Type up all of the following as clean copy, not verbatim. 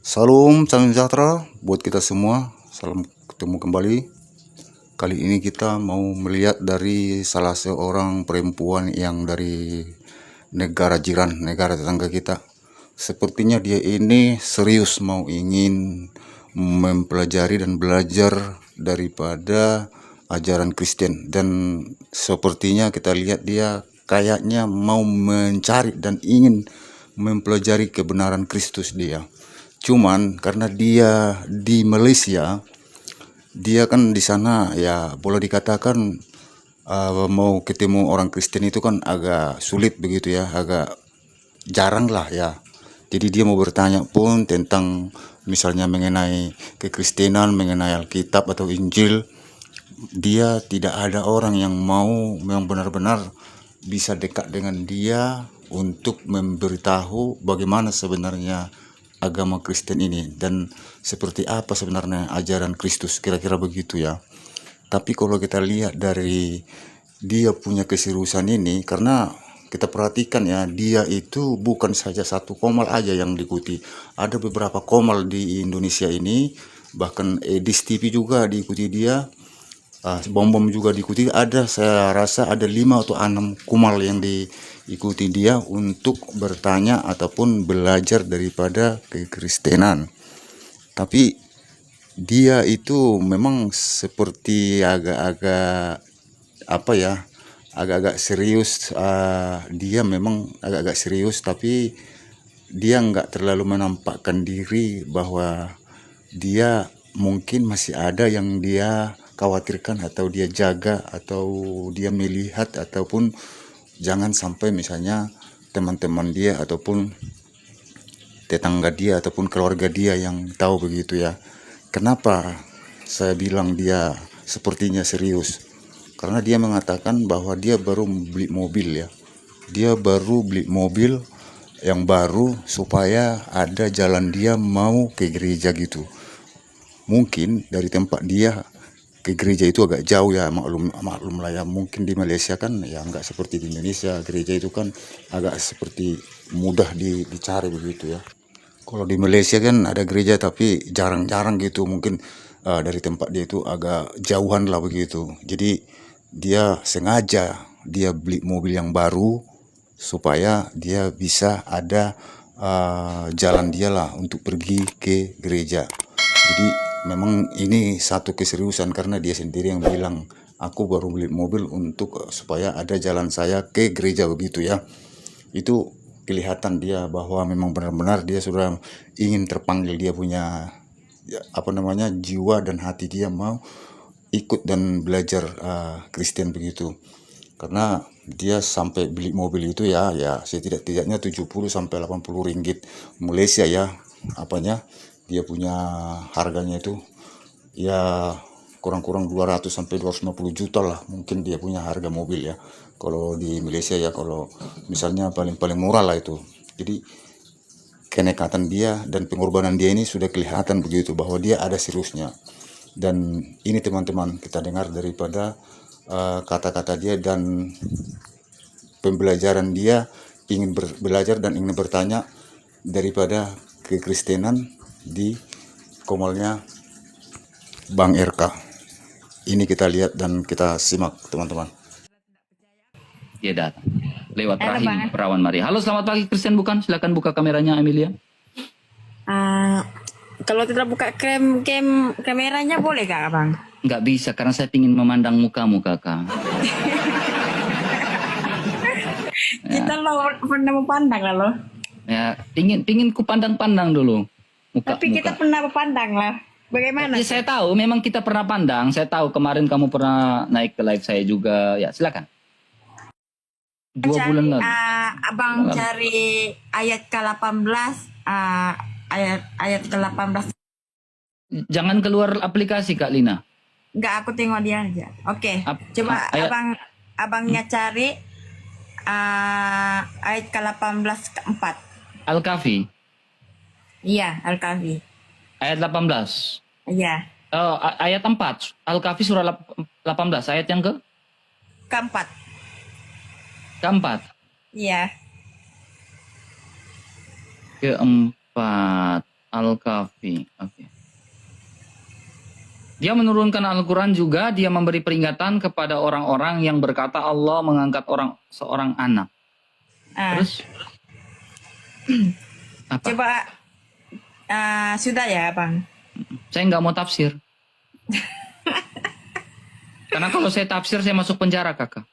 Salam sejahtera buat kita semua. Salam ketemu kembali. Kali ini kita mau melihat dari salah seorang perempuan yang dari negara jiran, negara tetangga kita. Sepertinya dia ini serius mau ingin mempelajari dan belajar daripada ajaran Kristen. Dan sepertinya kita lihat dia kayaknya mau mencari dan ingin mempelajari kebenaran Kristus dia. Cuman karena dia di Malaysia, dia kan di sana ya boleh dikatakan mau ketemu orang Kristen itu kan agak sulit begitu ya, agak jarang lah ya. Jadi dia mau bertanya pun tentang misalnya mengenai kekristenan, mengenai Alkitab atau Injil, dia tidak ada orang yang mau yang benar-benar bisa dekat dengan dia untuk memberitahu bagaimana sebenarnya agama Kristen ini dan seperti apa sebenarnya ajaran Kristus, kira-kira begitu ya. Tapi kalau kita lihat dari dia punya keseriusan ini, karena kita perhatikan ya, dia itu bukan saja satu komal aja yang diikuti, ada beberapa komal di Indonesia ini, bahkan Edis TV juga diikuti dia. Bom-bom juga diikuti, ada saya rasa ada 5 atau 6 kumal yang diikuti dia untuk bertanya ataupun belajar daripada kekristenan. Tapi dia itu memang seperti agak-agak apa ya, agak-agak serius. Dia memang agak-agak serius, tapi dia nggak terlalu menampakkan diri bahwa dia mungkin masih ada yang dia khawatirkan atau dia jaga atau dia melihat, ataupun jangan sampai misalnya teman-teman dia ataupun tetangga dia ataupun keluarga dia yang tahu begitu ya. Kenapa saya bilang dia sepertinya serius? Karena dia mengatakan bahwa dia baru beli mobil ya. Dia baru beli mobil yang baru supaya ada jalan dia mau ke gereja gitu. Mungkin dari tempat dia ke gereja itu agak jauh ya, maklum lah ya. Mungkin di Malaysia kan ya nggak seperti di Indonesia, gereja itu kan agak seperti mudah dicari begitu ya. Kalau di Malaysia kan ada gereja tapi jarang-jarang gitu, mungkin dari tempat dia itu agak jauhan lah begitu. Jadi dia sengaja dia beli mobil yang baru supaya dia bisa ada jalan dia lah untuk pergi ke gereja. Jadi memang ini satu keseriusan karena dia sendiri yang bilang, aku baru beli mobil untuk supaya ada jalan saya ke gereja begitu ya. Itu kelihatan dia bahwa memang benar-benar dia sudah ingin terpanggil, dia punya ya, apa namanya, jiwa dan hati dia mau ikut dan belajar Kristen begitu. Karena dia sampai beli mobil itu ya setidak-tidaknya 70 sampai 80 ringgit Malaysia ya, apanya dia punya harganya itu ya kurang-kurang 200 sampai 250 juta lah mungkin dia punya harga mobil ya kalau di Malaysia ya. Kalau misalnya paling murah lah itu. Jadi kenekatan dia dan pengorbanan dia ini sudah kelihatan begitu bahwa dia ada seriusnya. Dan ini teman-teman kita dengar daripada kata-kata dia dan pembelajaran dia, ingin belajar dan ingin bertanya daripada kekristenan di komalnya Bang RK. Ini kita lihat dan kita simak teman-teman. Dia datang lewat Halo, rahim Bang. perawan Maria. Halo, selamat pagi Kristen bukan? Silakan buka kameranya Amelia. Kalau tidak buka kameranya boleh Kak, Bang? Nggak bisa karena saya ingin memandang mukamu kakak. Kita lo pernah memandang lah lo. Ya, pingin ku pandang-pandang dulu muka. Tapi kita pernah memandang lah. Bagaimana? Ya, saya tahu memang kita pernah pandang. Saya tahu kemarin kamu pernah naik ke live saya juga. Ya, silakan. 2 bulan lalu. Abang cari ayat ke-18, ayat ke-18. Jangan keluar aplikasi Kak Lina. Enggak, aku tengok dia aja. Oke. Coba ayat. abangnya cari ayat ke-18 keempat. Al-Kahfi. Iya, Al-Kahfi. Ayat 18. Iya. Oh, ayat 4. Al-Kahfi surah 18. Ayat yang Keempat. keempat. Iya. Keempat. Al-Kahfi. Oke. Dia menurunkan Al-Quran juga, dia memberi peringatan kepada orang-orang yang berkata Allah mengangkat seorang anak. Ah, Terus apa? coba sudah ya, Bang. Saya nggak mau tafsir. Karena kalau saya tafsir saya masuk penjara, Kakak.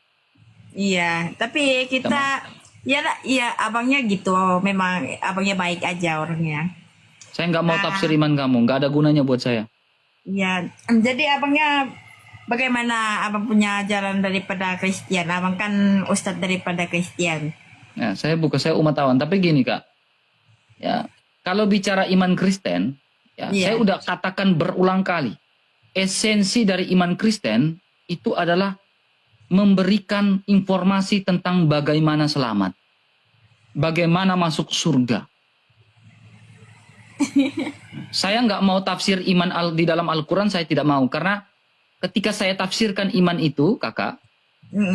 Iya, tapi kita ya abangnya gitu. Memang abangnya baik aja orangnya. Saya nggak mau tafsir iman kamu, nggak ada gunanya buat saya. Ya, jadi abangnya bagaimana abang punya ajaran daripada Kristen? Abang kan ustadz daripada Kristen. Ya, saya umat awan, tapi gini Kak. Ya, kalau bicara iman Kristen, ya, Iya. saya udah katakan berulang kali. Esensi dari iman Kristen itu adalah memberikan informasi tentang bagaimana selamat. Bagaimana masuk surga. Saya nggak mau tafsir iman di dalam Al-Quran, saya tidak mau. Karena ketika saya tafsirkan iman itu, Kakak,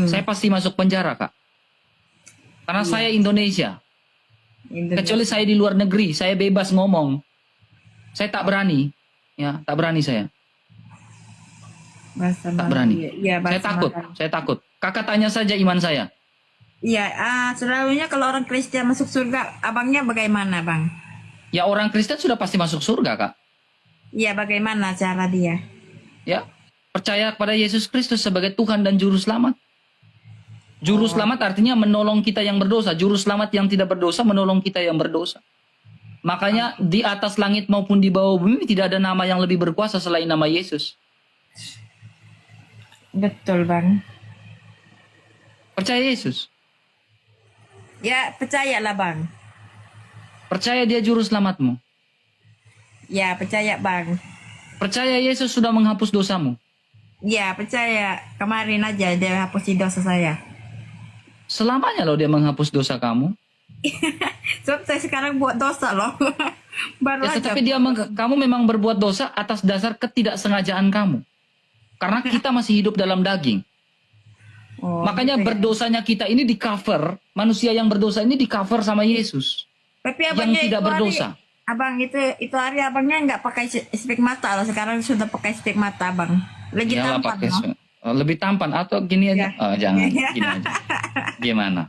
saya pasti masuk penjara, Kak. Karena saya Indonesia. Kecuali saya di luar negeri, saya bebas ngomong. Saya tak berani. Ya, tak berani saya. Tak berani. Ya, Saya takut. Kakak tanya saja iman saya. Iya, selalunya kalau orang Kristen masuk surga, abangnya bagaimana, Bang? Ya, orang Kristen sudah pasti masuk surga, Kak. Iya, bagaimana cara dia? Ya, percaya kepada Yesus Kristus sebagai Tuhan dan Juru Selamat. Juru Selamat artinya menolong kita yang berdosa. Juru Selamat yang tidak berdosa menolong kita yang berdosa. Makanya di atas langit maupun di bawah bumi tidak ada nama yang lebih berkuasa selain nama Yesus. Betul, Bang. Percaya Yesus. Ya, percayalah, Bang. Percaya dia Juru Selamatmu. Ya, percaya, Bang. Percaya Yesus sudah menghapus dosamu. Ya, percaya. Kemarin aja dia hapusin dosa saya. Selamanya loh dia menghapus dosa kamu. Sebab saya sekarang buat dosa loh. Baru Ya, aja. tetapi kamu memang berbuat dosa atas dasar ketidaksengajaan kamu. Karena kita masih hidup dalam daging. Oh, Makanya gitu ya. berdosanya kita ini di cover, manusia yang berdosa ini di cover sama Yesus. Tapi Yang abangnya tidak itu berdosa. Hari, abang itu hari abangnya nggak pakai spek mata loh. Sekarang sudah pakai spek mata, Bang. Lagi Iyalah, tampan pakai loh. lebih tampan atau gini aja. Ya. Oh, jangan, gini aja. Gimana?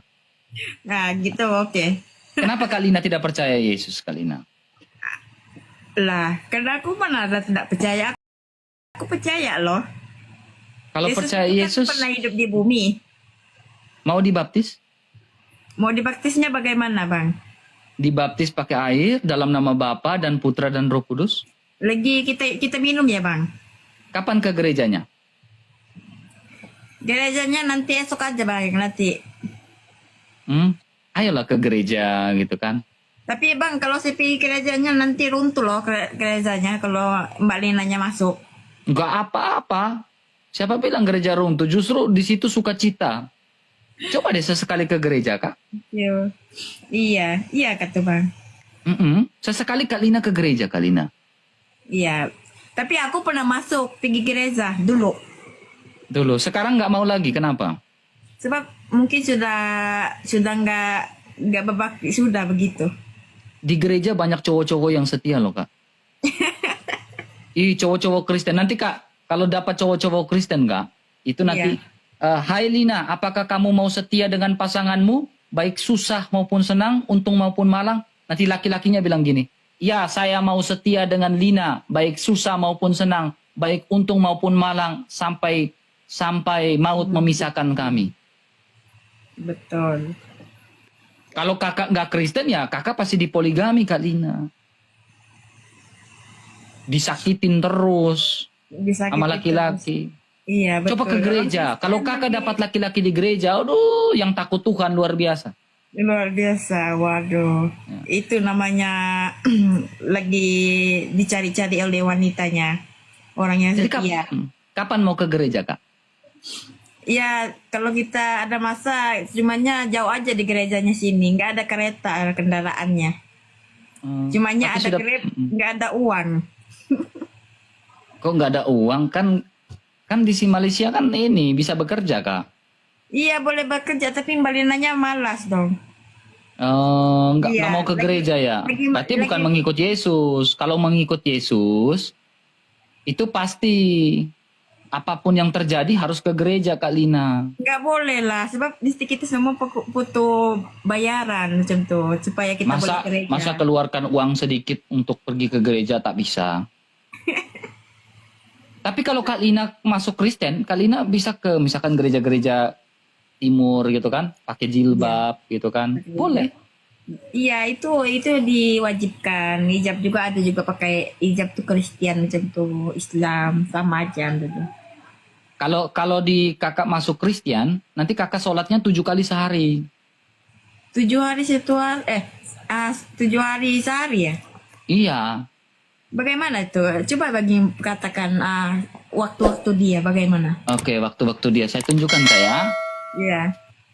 Nah, gitu oke. Kenapa Kalina tidak percaya Yesus, Kalina? Lah, karena aku mana ada tidak percaya. Aku percaya loh. Kalau percaya itu kan Yesus, pernah hidup di bumi. mau dibaptis? Mau dibaptisnya bagaimana, Bang? Dibaptis pakai air dalam nama Bapa dan Putra dan Roh Kudus. Lagi kita minum ya, Bang. Kapan ke gerejanya? Gerejanya nanti esok aja, Bang, nanti. Ayolah ke gereja gitu kan. Tapi Bang, kalau saya pergi gerejanya nanti runtuh loh gerejanya kalau Mbak Linanya masuk. Enggak apa-apa. Siapa bilang gereja runtuh? Justru di situ sukacita. Coba deh sesekali ke gereja, Kak. Iya kata Bang. Sesekali Kalina ke gereja, Kalina. Iya. Tapi aku pernah masuk pergi gereja dulu. Dulu. Sekarang nggak mau lagi. Kenapa? Sebab mungkin sudah nggak berbakti sudah begitu. Di gereja banyak cowok-cowok yang setia loh, Kak. Ih, cowok-cowok Kristen. Nanti, Kak, kalau dapat cowok-cowok Kristen, Kak, itu nanti, hai Lina, apakah kamu mau setia dengan pasanganmu? Baik susah maupun senang, untung maupun malang. Nanti laki-lakinya bilang gini, ya, saya mau setia dengan Lina, baik susah maupun senang, baik untung maupun malang, sampai maut memisahkan kami. Betul. Kalau kakak nggak Kristen ya kakak pasti dipoligami Kak Lina. Disakitin terus sama laki-laki. Iya betul. Coba ke gereja. Kalau kakak dapat laki-laki di gereja, aduh yang takut Tuhan luar biasa. Luar biasa, waduh. Itu namanya lagi dicari-cari oleh wanitanya. Orang yang Jadi setia. kapan mau ke gereja, Kak? Ya, kalau kita ada masa, cumanya jauh aja di gerejanya sini. Nggak ada kereta kendaraannya. Cumanya Tapi ada grab, nggak ada uang. Kok nggak ada uang? Kan di Malaysia kan ini bisa bekerja, Kak. Iya, boleh bekerja, tapi Mbak Linanya malas dong. Nggak Iya, mau ke gereja ya. Berarti bukan lagi mengikut Yesus. Kalau mengikut Yesus, itu pasti apapun yang terjadi harus ke gereja, Kak Lina. nggak boleh lah, sebab di kita semua butuh bayaran macam tuh supaya kita boleh Masa gereja. keluarkan uang sedikit untuk pergi ke gereja tak bisa. Tapi kalau Kak Lina masuk Kristen, Kak Lina bisa ke misalkan gereja-gereja timur gitu kan, pakai jilbab gitu kan. Boleh. Iya, itu diwajibkan. Hijab juga ada juga pakai hijab tuh Kristen macam tuh, Islam sama aja gitu. Kalau di kakak masuk Kristen, nanti kakak sholatnya 7 kali sehari. 7 hari satu hari, 7 hari sehari ya? Iya. Bagaimana itu? Coba bagi katakan waktu-waktu dia bagaimana? Oke, waktu-waktu dia. Saya tunjukkan Kak ya. Iya.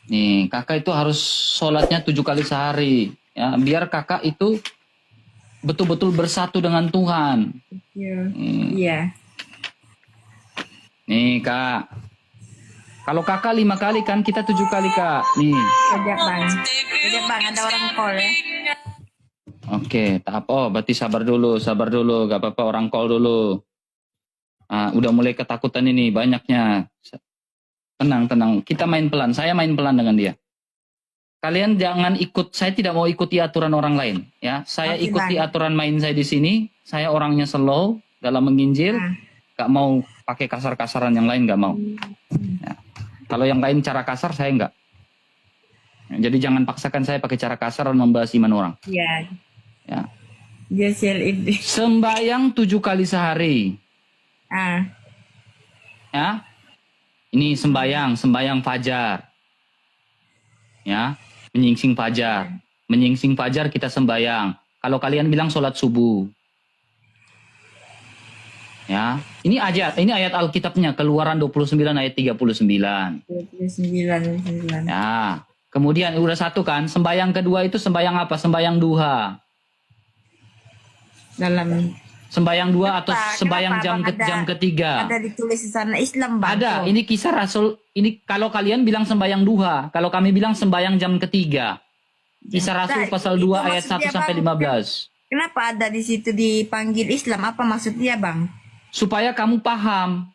Nih, kakak itu harus sholatnya 7 kali sehari. Ya, biar kakak itu betul-betul bersatu dengan Tuhan. Iya. Iya. Nih kak, kalau kakak 5 kali kan kita 7 kali kak. Nih, Kejap bang. Kejap bang, ada orang call ya. oke, tahap. Oh, berarti sabar dulu, gak apa-apa orang call dulu. Udah mulai ketakutan ini banyaknya. Tenang. Kita main pelan. Saya main pelan dengan dia. Kalian jangan ikut. Saya tidak mau ikuti aturan orang lain. Ya, saya Oke, ikuti Bang. aturan main saya di sini. Saya orangnya slow dalam menginjil. Ah. Gak mau pakai kasar-kasaran yang lain, gak mau. Ya. Kalau yang lain cara kasar, saya enggak. Ya, jadi jangan paksakan saya pakai cara kasar dan membahas iman orang. Iya. Ya. Dia share ini. Sembayang 7 kali sehari. Ya. Ini sembayang fajar. Ya, menyingsing fajar. Menyingsing fajar kita sembayang. Kalau kalian bilang sholat subuh. Ya, ini ayat Alkitabnya, Keluaran 29 ayat 39. 29. Ya. Kemudian udah satu kan, sembayang kedua itu sembayang apa? Sembayang duha. Dalam Sembayang dua atau Kenapa? sembayang Kenapa, Bang? jam ketiga. ada ditulis di sana Islam bang. Ada, Tuh. ini kisah Rasul. Ini kalau kalian bilang sembayang duha, kalau kami bilang sembayang jam ketiga. Kisah Rasul Nah, pasal itu 2 ayat maksudnya, 1 sampai Bang. 15. Kenapa ada di situ dipanggil Islam? Apa maksud dia bang? Supaya kamu paham,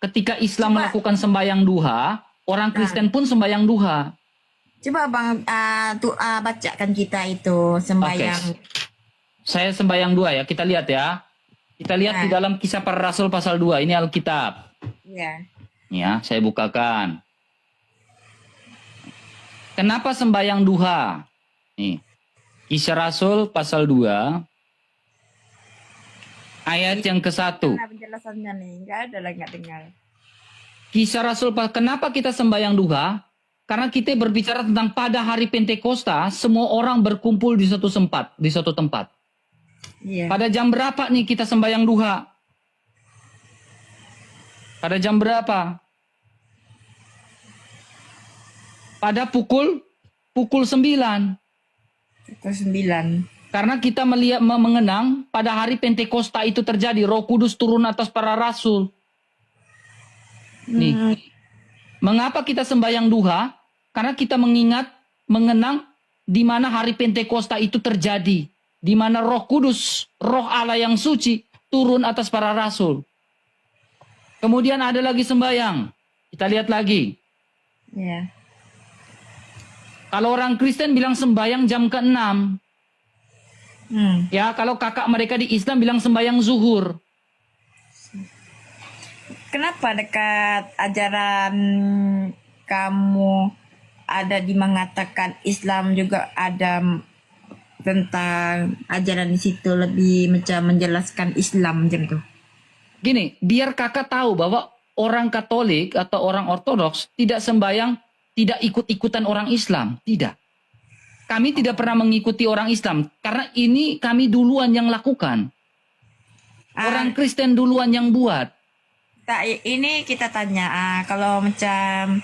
ketika Islam Coba. melakukan sembayang duha, orang Kristen pun sembayang duha. Coba bang bacakan kita itu sembahyang. Saya sembayang duha ya, kita lihat ya. Kita lihat di dalam kisah para Rasul pasal 2, ini Alkitab. Iya. Ya, saya bukakan. Kenapa sembayang duha? Nih, kisah Rasul pasal 2, ayat yang ke-1. Nah, penjelasannya nih, nggak ada lah nggak dengar. Kisah Rasul, kenapa kita sembahyang duha? Karena kita berbicara tentang pada hari Pentakosta, semua orang berkumpul di satu tempat. Iya. Pada jam berapa nih kita sembahyang duha? Pada jam berapa? Pada pukul 9. Itu 9. Karena kita mengenang pada hari Pentakosta itu terjadi, Roh Kudus turun atas para rasul. Nih, mengapa kita sembahyang duha? Karena kita mengenang di mana hari Pentakosta itu terjadi, di mana Roh Kudus, Roh Allah yang suci turun atas para rasul. Kemudian ada lagi sembahyang. Kita lihat lagi. Iya. Kalau orang Kristen bilang sembahyang jam ke-6. Ya, kalau kakak mereka di Islam bilang sembahyang zuhur. Kenapa dekat ajaran kamu ada di mengatakan Islam juga ada tentang ajaran di situ lebih macam menjelaskan Islam macam itu? Gini, biar kakak tahu bahwa orang Katolik atau orang Ortodoks tidak sembahyang, tidak ikut-ikutan orang Islam. Tidak. Kami tidak pernah mengikuti orang Islam. Karena ini kami duluan yang lakukan. Orang Kristen duluan yang buat. Ini kita tanya, kalau macam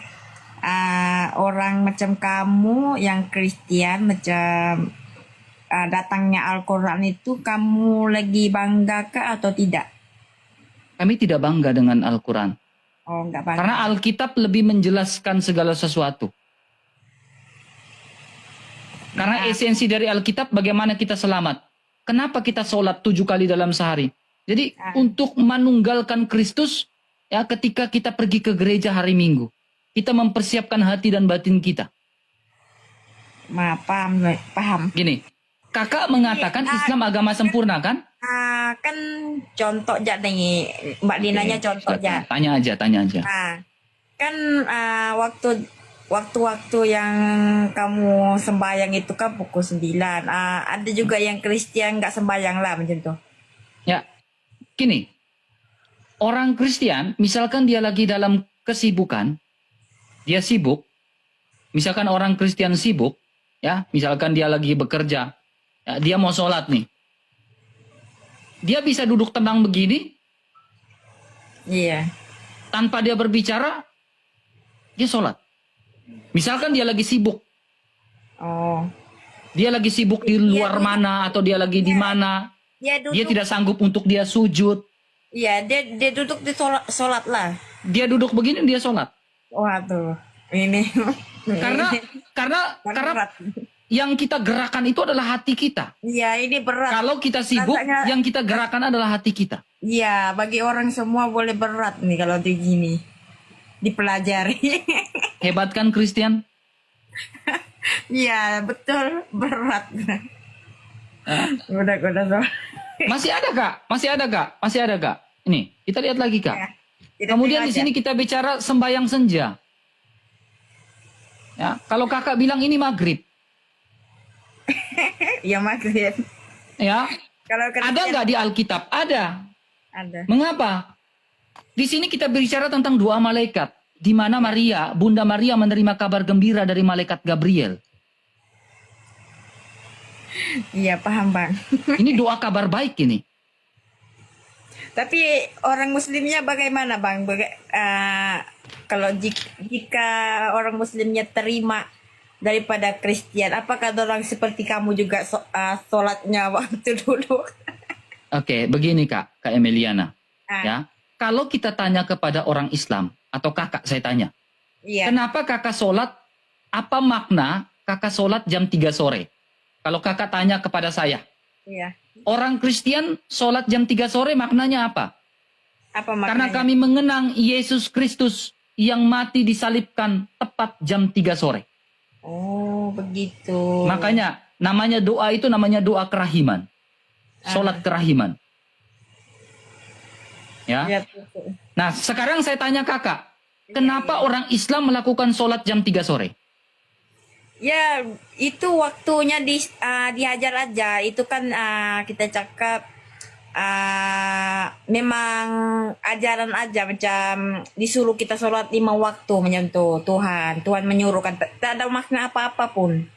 orang macam kamu yang Kristen macam datangnya Al-Quran itu kamu lagi bangga kah atau tidak? Kami tidak bangga dengan Al-Quran. Oh, enggak bangga. Karena Alkitab lebih menjelaskan segala sesuatu. Karena esensi dari Alkitab bagaimana kita selamat. Kenapa kita sholat 7 kali dalam sehari? Jadi untuk menunggalkan Kristus, ya ketika kita pergi ke gereja hari Minggu, kita mempersiapkan hati dan batin kita. Paham. Gini, kakak mengatakan Islam agama sempurna kan? Kan contoh aja nih, Mbak Dinanya contoh aja. Tanya aja. Kan waktu-waktu yang kamu sembahyang itu kan pukul 9. Ada juga yang Kristen nggak sembahyang lah macam tuh. Ya, gini, orang Kristen, misalkan dia lagi dalam kesibukan, dia sibuk, misalkan orang Kristen sibuk, ya, misalkan dia lagi bekerja, ya, dia mau sholat nih, dia bisa duduk tenang begini, Iya. tanpa dia berbicara, dia sholat. Misalkan dia lagi sibuk, Oh. dia lagi sibuk di luar mana, atau dia lagi di mana, Dia duduk. dia tidak sanggup untuk dia sujud, Iya, dia duduk di sholat lah. dia duduk begini, dia sholat. Waduh, ini. Karena berat. yang kita gerakan itu adalah hati kita. Iya, ini berat. Kalau kita sibuk, Rasanya- yang kita gerakan adalah hati kita. Iya, bagi orang semua boleh berat nih kalau begini. Dipelajari. Hebat kan Christian? Iya, betul, berat. Udah. Masih ada kak? Masih ada kak? Ini, kita lihat lagi kak. Ya, kita Kemudian di tengok sini kita bicara sembahyang senja. Ya, kalau kakak bilang ini maghrib, aja. Iya, maghrib. ya, Kalau ada nggak di Alkitab? Ada. Ada. Mengapa? Di sini kita bicara tentang 2 malaikat, di mana Maria, Bunda Maria menerima kabar gembira dari malaikat Gabriel. Iya, paham, Bang. Ini doa kabar baik ini. Tapi orang muslimnya bagaimana, Bang? Kalau jika orang muslimnya terima daripada Kristen, apakah orang seperti kamu juga sholatnya waktu dulu? Oke, begini Kak Emiliana. Ah. Ya, kalau kita tanya kepada orang Islam atau kakak saya tanya, Iya. kenapa kakak sholat? Apa makna kakak sholat jam 3 sore? Kalau kakak tanya kepada saya, Iya. orang Kristen sholat jam 3 sore maknanya apa? Apa Karena maknanya? kami mengenang Yesus Kristus yang mati disalibkan tepat jam 3 sore. Oh, begitu. Makanya namanya doa itu namanya doa kerahiman. Sholat kerahiman. Ya. Ya, betul. Nah, sekarang saya tanya kakak, kenapa orang Islam melakukan sholat jam 3 sore? Ya, itu waktunya diajar aja. Itu kan kita cakap memang ajaran aja, macam disuruh kita sholat 5 waktu macam tuh. Tuhan menyuruh kan, tak ada makna apa-apa pun.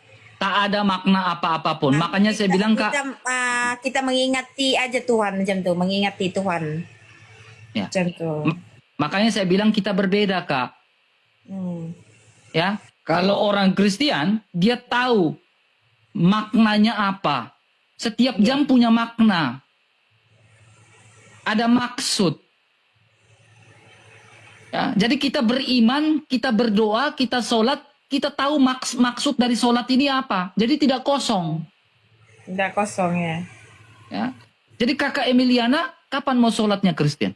Tak ada makna apa-apa pun. Nah, Makanya saya bilang kak, kita mengingati aja Tuhan macam tuh, mengingati Tuhan. Ya. Macam tuh. makanya saya bilang kita berbeda kak. Hmm. Ya, kalau orang Kristen dia tahu maknanya apa. Setiap jam punya makna. Ada maksud. Ya, jadi kita beriman, kita berdoa, kita sholat, kita tahu maksud dari sholat ini apa. Jadi tidak kosong. Udah kosong ya. Ya. Jadi kakak Emiliana, kapan mau sholatnya Kristen?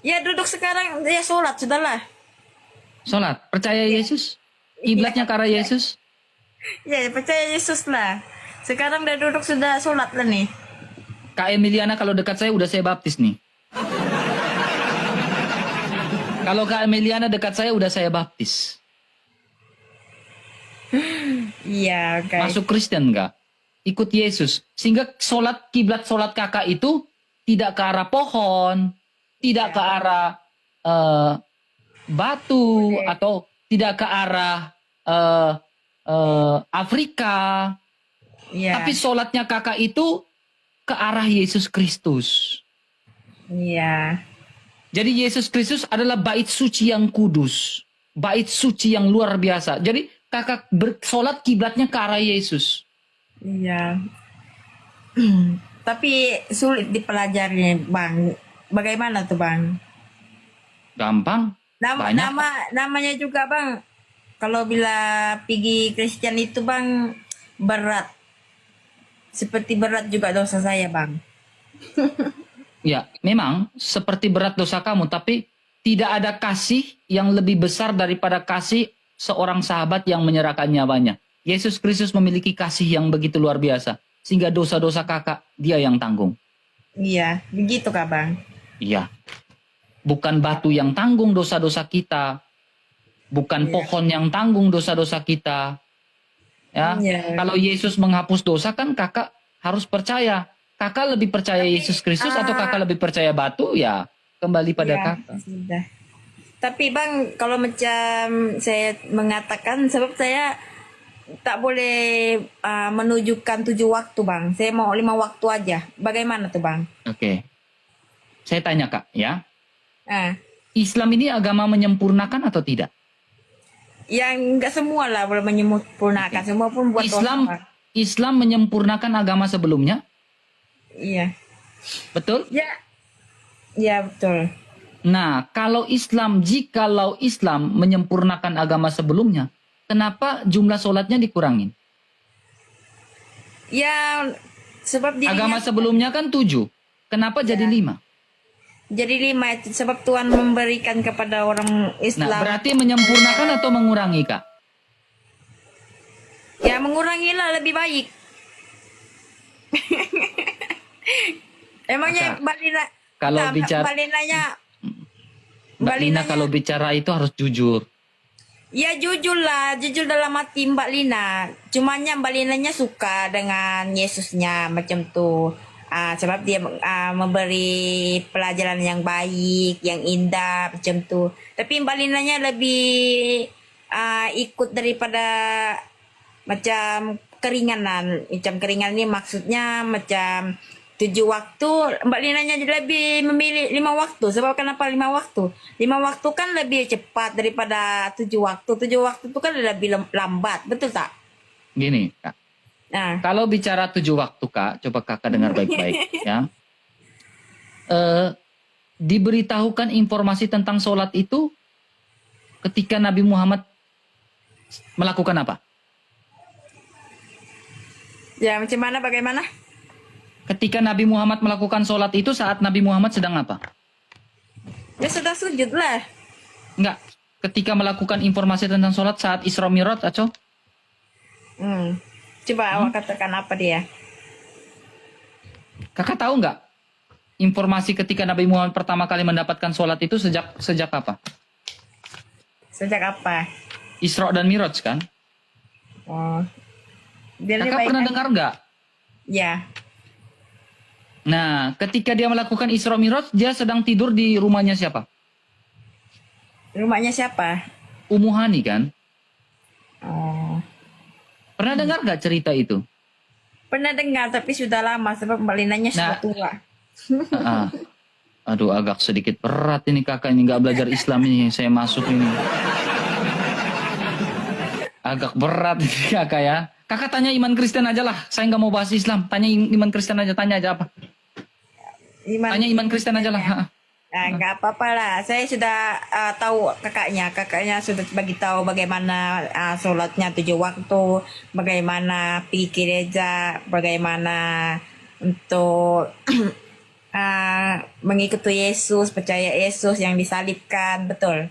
Ya duduk sekarang ya sholat sudahlah. Sholat, percaya Yesus? Kiblatnya ke arah Yesus? Ya percaya Yesus lah. Sekarang udah duduk sudah sholat lah nih. Kak Emiliana kalau dekat saya udah saya baptis nih. Kalau Kak Emiliana dekat saya udah saya baptis. Iya, oke. Masuk Kristen enggak? Ikut Yesus. Sehingga kiblat sholat kakak itu tidak ke arah pohon, tidak ke arah batu, atau tidak ke arah Afrika. Iya. Tapi sholatnya kakak itu ke arah Yesus Kristus. Iya. Jadi Yesus Kristus adalah bait suci yang kudus. Bait suci yang luar biasa. Jadi kakak bersolat kiblatnya ke arah Yesus. Iya. Tapi sulit dipelajari, Bang. Bagaimana tuh, Bang? Gampang. Banyak. Namanya juga, Bang. Kalau bila pergi Kristen itu, Bang, berat. Seperti berat juga dosa saya, Bang. Ya, memang seperti berat dosa kamu, tapi tidak ada kasih yang lebih besar daripada kasih seorang sahabat yang menyerahkan nyawanya. Yesus Kristus memiliki kasih yang begitu luar biasa, sehingga dosa-dosa kakak dia yang tanggung. Iya, begitu Kak Bang. Iya, bukan batu yang tanggung dosa-dosa kita, bukan Iya. pohon yang tanggung dosa-dosa kita. Ya, Iya. kalau Yesus menghapus dosa kan kakak harus percaya. Kakak lebih percaya Yesus Kristus atau kakak lebih percaya batu? Ya, kembali pada Iya, kakak. sudah. Tapi Bang, kalau macam saya mengatakan, sebab saya tak boleh menunjukkan 7 waktu Bang. Saya mau 5 waktu aja. Bagaimana tuh Bang? Oke. Saya tanya kak, ya. Ah, Islam ini agama menyempurnakan atau tidak? yang enggak semua lah boleh menyempurnakan. Semua pun buat Islam dosa, Bang. Islam menyempurnakan agama sebelumnya, Iya. betul? Ya. Ya, betul. Nah, jikalau Islam menyempurnakan agama sebelumnya, kenapa jumlah sholatnya dikurangin? Ya, sebab Agama dirinya sebelumnya kan 7, kenapa jadi 5? jadi 5 itu sebab Tuhan memberikan kepada orang Nah, Islam. berarti menyempurnakan atau mengurangi, Kak? Ya, mengurangilah lebih baik. Emangnya Maka, Mbak Lina, kalau nah, bicara- Mbak Linanya, Mbak Lina Linanya- kalau bicara itu harus jujur. ya jujur lah, jujur dalam hati Mbak Lina. Cumanya Mbak Linanya suka dengan Yesusnya macam tuh. Sebab dia memberi pelajaran yang baik, yang indah macam tuh. Tapi Mbak Linanya lebih ikut daripada macam keringanan. Macam keringan ini maksudnya macam 7 waktu. Mbak Linanya lebih memilih 5 waktu. Sebab kenapa 5 waktu? 5 waktu kan lebih cepat daripada 7 waktu. 7 waktu itu kan lebih lambat. Betul tak? Gini, Kak. Nah, Kalau bicara 7 waktu, Kak, coba Kakak dengar baik-baik, ya. Diberitahukan informasi tentang sholat itu ketika Nabi Muhammad melakukan apa? ya macam mana bagaimana? Ketika Nabi Muhammad melakukan sholat itu saat Nabi Muhammad sedang apa? Ya sudah sujud lah. Enggak. Ketika melakukan informasi tentang sholat saat Isra Mi'raj, Aco? Coba awak katakan apa dia? Kakak tahu nggak? Informasi ketika Nabi Muhammad pertama kali mendapatkan sholat itu sejak apa? Sejak apa? Isra dan Mi'raj kan? Oh, dia Kakak lebih pernah baik- dengar nggak? Ya, Nah, ketika dia melakukan Isra Mi'raj, dia sedang tidur di rumahnya siapa? rumahnya siapa? Ummu Hani kan? Oh, Pernah dengar nggak cerita itu? pernah dengar tapi sudah lama sebab Mbak Linanya sudah Nah. tua. Ah, aduh, agak sedikit berat ini kakak ini nggak belajar Islam ini. Saya masuk ini. Agak berat ini kakak ya. Kakak tanya iman Kristen aja lah. Saya nggak mau bahas Islam. Tanya iman Kristen aja. Tanya aja apa? Tanya iman Kristen aja lah. Nggak apa-apa lah. Saya sudah tahu kakaknya. Kakaknya sudah bagi tahu bagaimana sholatnya 7 waktu, bagaimana pergi ke gereja, bagaimana untuk mengikuti Yesus, percaya Yesus yang disalibkan, betul.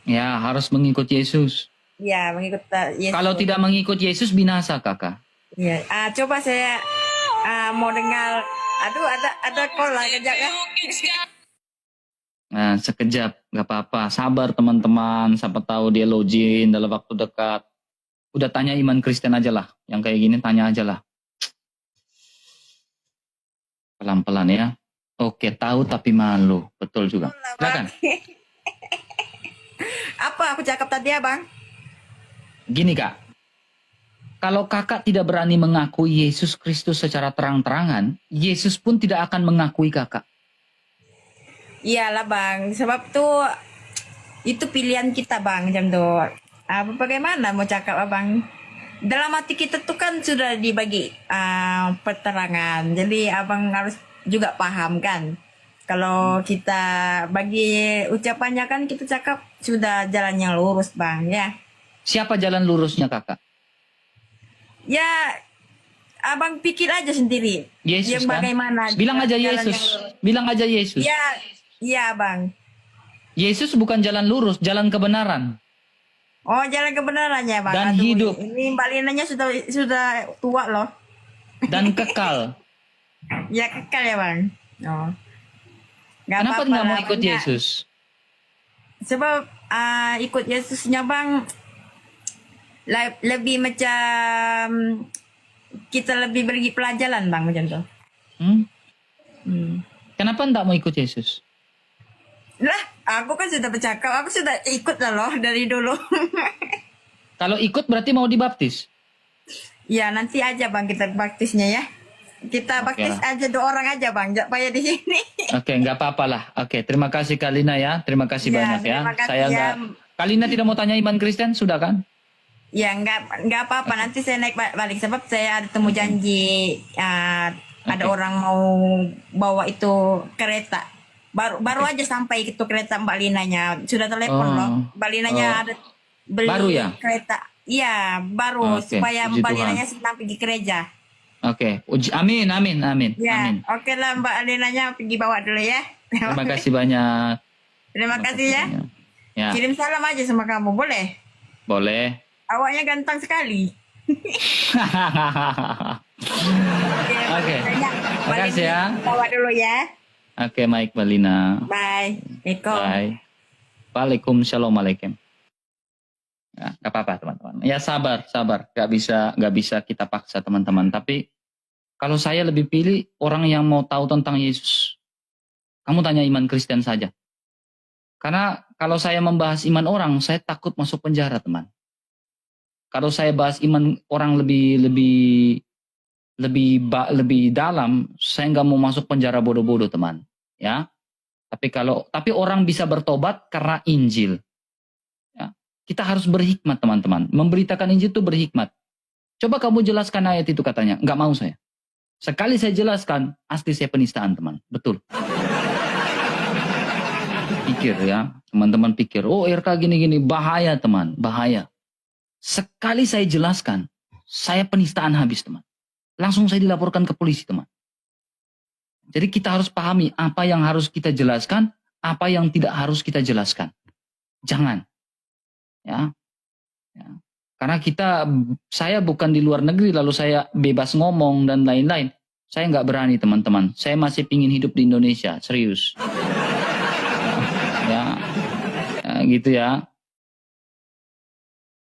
Ya, harus mengikut Yesus. Ya, mengikuti Yesus. Kalau tidak mengikut Yesus binasa kakak. Ya, coba saya mau dengar. Aduh, ada call lah kejap ya. Nah, sekejap, nggak apa-apa. Sabar teman-teman. Siapa tahu dia login dalam waktu dekat. Udah tanya iman Kristen aja lah. Yang kayak gini tanya aja lah. Pelan-pelan ya. Oke, tahu tapi malu. Betul juga. Silakan. Apa aku cakap tadi ya, Bang? Gini kak. Kalau kakak tidak berani mengakui Yesus Kristus secara terang-terangan, Yesus pun tidak akan mengakui kakak. Iyalah Bang, sebab tuh itu pilihan kita Bang jam tuh. Bagaimana mau cakap Abang? Dalam hati kita tuh kan sudah dibagi peterangan. Jadi Abang harus juga paham kan. Kalau kita bagi ucapannya kan kita cakap sudah jalan yang lurus Bang ya. Siapa jalan lurusnya kakak? Ya, abang pikir aja sendiri. Yesus Yang kan? bagaimana. Bilang aja jalan Yesus. yang- Bilang aja Yesus. Ya, ya bang. Yesus bukan jalan lurus, jalan kebenaran. Oh, jalan kebenarannya bang. Dan Aduh, hidup. Ini Mbak Linanya sudah tua loh. Dan kekal. Ya kekal ya bang. Oh. Nggak Kenapa apa-apa nggak mau lah, ikut Bang. Yesus? Sebab ikut Yesusnya bang lebih macam kita lebih beri pelajaran bang macam tu. Hmm? Hmm. Kenapa nggak mau ikut Yesus? Lah, aku kan sudah bercakap, aku sudah ikut lah loh dari dulu. Kalau ikut berarti mau dibaptis. Ya nanti aja bang kita baptisnya ya. Kita Oke baptis lah. aja 2 orang aja bang, jangan payah di sini. Oke, nggak apa-apa lah. Oke, terima kasih Kalina ya. Terima kasih Ya, banyak ya. terima kasih Saya ya. nggak. Kalina tidak mau tanya iman Kristen, sudah kan? Ya nggak apa-apa, nanti saya naik balik sebab saya ada temu janji ada Oke. orang mau bawa itu kereta. Baru aja sampai itu kereta Mbak Linanya. Sudah telepon Oh. loh. Mbak Linanya Oh. ada beli Baru ya? kereta. Iya, baru Oke, supaya puji Mbak Tuhan. Linanya senang pergi gereja. Oke, amin, amin, amin, Ya, amin. oke lah Mbak Linanya pergi bawa dulu ya. Terima kasih banyak. Terima kasih ya. banyak. Ya, Kirim salam aja sama kamu, boleh? boleh. Awaknya ganteng sekali. Oke. Mbak Makasih Lina, ya. bawa dulu ya. Oke, Mike Malina. Bye. Assalamualaikum. Bye. Waalaikumsalam alaikum. Ya, gak apa-apa teman-teman. Ya sabar, sabar. Gak bisa kita paksa teman-teman. Tapi kalau saya lebih pilih orang yang mau tahu tentang Yesus. Kamu tanya iman Kristen saja. Karena kalau saya membahas iman orang, saya takut masuk penjara, teman. Kalau saya bahas iman orang lebih dalam, saya nggak mau masuk penjara bodoh-bodoh, teman. Ya. Tapi orang bisa bertobat karena Injil. Ya. Kita harus berhikmat, teman-teman. Memberitakan Injil itu berhikmat. Coba kamu jelaskan ayat itu katanya. Nggak mau saya. Sekali saya jelaskan, pasti saya penistaan, teman. Betul. Pikir ya, teman-teman pikir, oh RK gini-gini, bahaya teman, bahaya. Sekali saya jelaskan, saya penistaan habis teman. Langsung saya dilaporkan ke polisi teman. Jadi kita harus pahami apa yang harus kita jelaskan, apa yang tidak harus kita jelaskan. Jangan. Ya. Karena saya bukan di luar negeri lalu saya bebas ngomong dan lain-lain. Saya nggak berani teman-teman. Saya masih pingin hidup di Indonesia, serius. Ya, gitu ya.